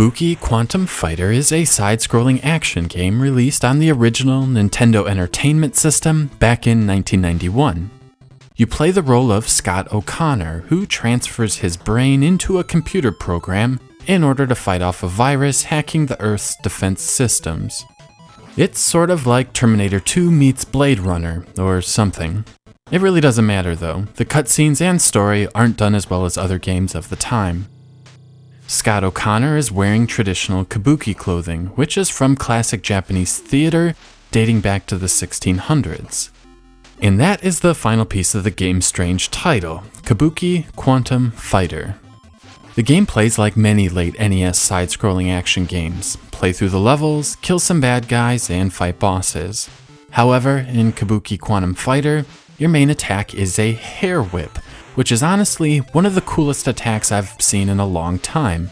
Kabuki Quantum Fighter is a side-scrolling action game released on the original Nintendo Entertainment System back in 1991. You play the role of Scott O'Connor, who transfers his brain into a computer program in order to fight off a virus hacking the Earth's defense systems. It's sort of like Terminator 2 meets Blade Runner, or something. It really doesn't matter though, the cutscenes and story aren't done as well as other games of the time. Scott O'Connor is wearing traditional kabuki clothing, which is from classic Japanese theater dating back to the 1600s. And that is the final piece of the game's strange title, Kabuki Quantum Fighter. The game plays like many late NES side-scrolling action games. Play through the levels, kill some bad guys, and fight bosses. However, in Kabuki Quantum Fighter, your main attack is a hair whip, which is honestly one of the coolest attacks I've seen in a long time.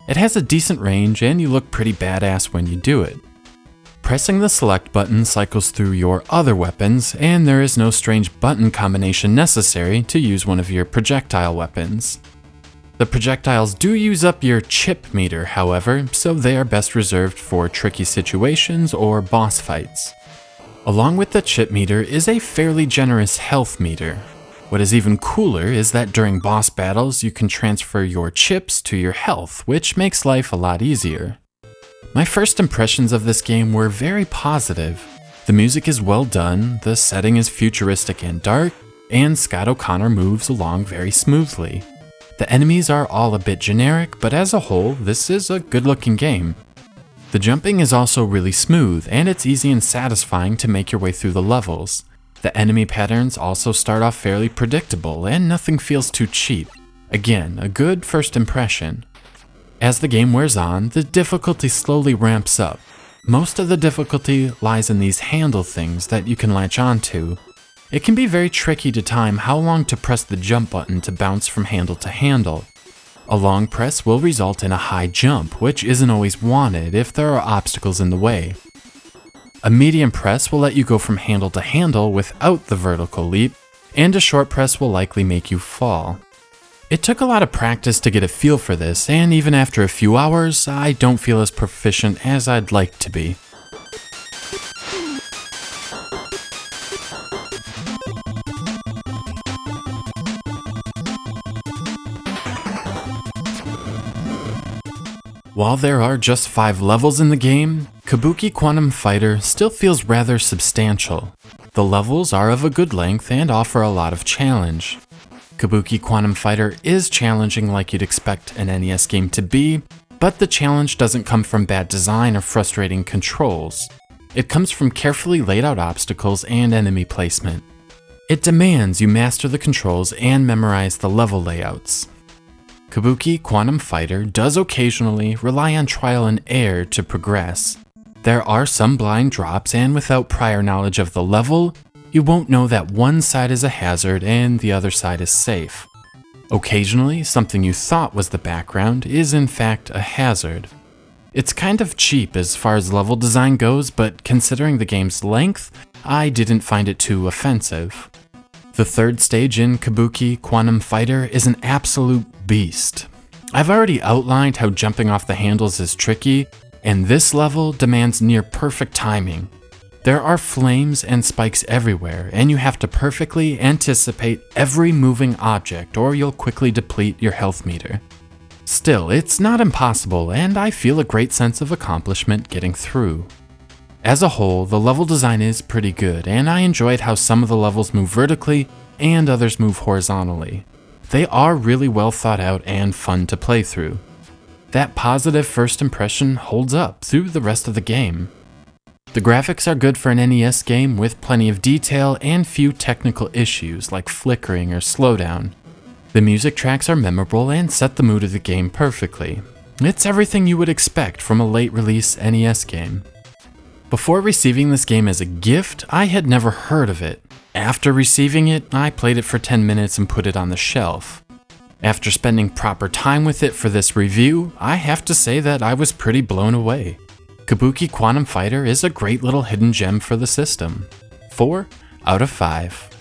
It has a decent range and you look pretty badass when you do it. Pressing the select button cycles through your other weapons, and there is no strange button combination necessary to use one of your projectile weapons. The projectiles do use up your chip meter, however, so they are best reserved for tricky situations or boss fights. Along with the chip meter is a fairly generous health meter. What is even cooler is that during boss battles you can transfer your chips to your health, which makes life a lot easier. My first impressions of this game were very positive. The music is well done, the setting is futuristic and dark, and Scott O'Connor moves along very smoothly. The enemies are all a bit generic, but as a whole, this is a good-looking game. The jumping is also really smooth, and it's easy and satisfying to make your way through the levels. The enemy patterns also start off fairly predictable, and nothing feels too cheap. Again, a good first impression. As the game wears on, the difficulty slowly ramps up. Most of the difficulty lies in these handle things that you can latch onto. It can be very tricky to time how long to press the jump button to bounce from handle to handle. A long press will result in a high jump, which isn't always wanted if there are obstacles in the way. A medium press will let you go from handle to handle without the vertical leap, and a short press will likely make you fall. It took a lot of practice to get a feel for this, and even after a few hours, I don't feel as proficient as I'd like to be. While there are just 5 levels in the game, Kabuki Quantum Fighter still feels rather substantial. The levels are of a good length and offer a lot of challenge. Kabuki Quantum Fighter is challenging like you'd expect an NES game to be, but the challenge doesn't come from bad design or frustrating controls. It comes from carefully laid out obstacles and enemy placement. It demands you master the controls and memorize the level layouts. Kabuki Quantum Fighter does occasionally rely on trial and error to progress. There are some blind drops, and without prior knowledge of the level, you won't know that one side is a hazard and the other side is safe. Occasionally, something you thought was the background is in fact a hazard. It's kind of cheap as far as level design goes, but considering the game's length, I didn't find it too offensive. The third stage in Kabuki Quantum Fighter is an absolute beast. I've already outlined how jumping off the handles is tricky, and this level demands near perfect timing. There are flames and spikes everywhere, and you have to perfectly anticipate every moving object or you'll quickly deplete your health meter. Still, it's not impossible, and I feel a great sense of accomplishment getting through. As a whole, the level design is pretty good, and I enjoyed how some of the levels move vertically and others move horizontally. They are really well thought out and fun to play through. That positive first impression holds up through the rest of the game. The graphics are good for an NES game with plenty of detail and few technical issues like flickering or slowdown. The music tracks are memorable and set the mood of the game perfectly. It's everything you would expect from a late release NES game. Before receiving this game as a gift, I had never heard of it. After receiving it, I played it for 10 minutes and put it on the shelf. After spending proper time with it for this review, I have to say that I was pretty blown away. Kabuki Quantum Fighter is a great little hidden gem for the system. 4 out of 5.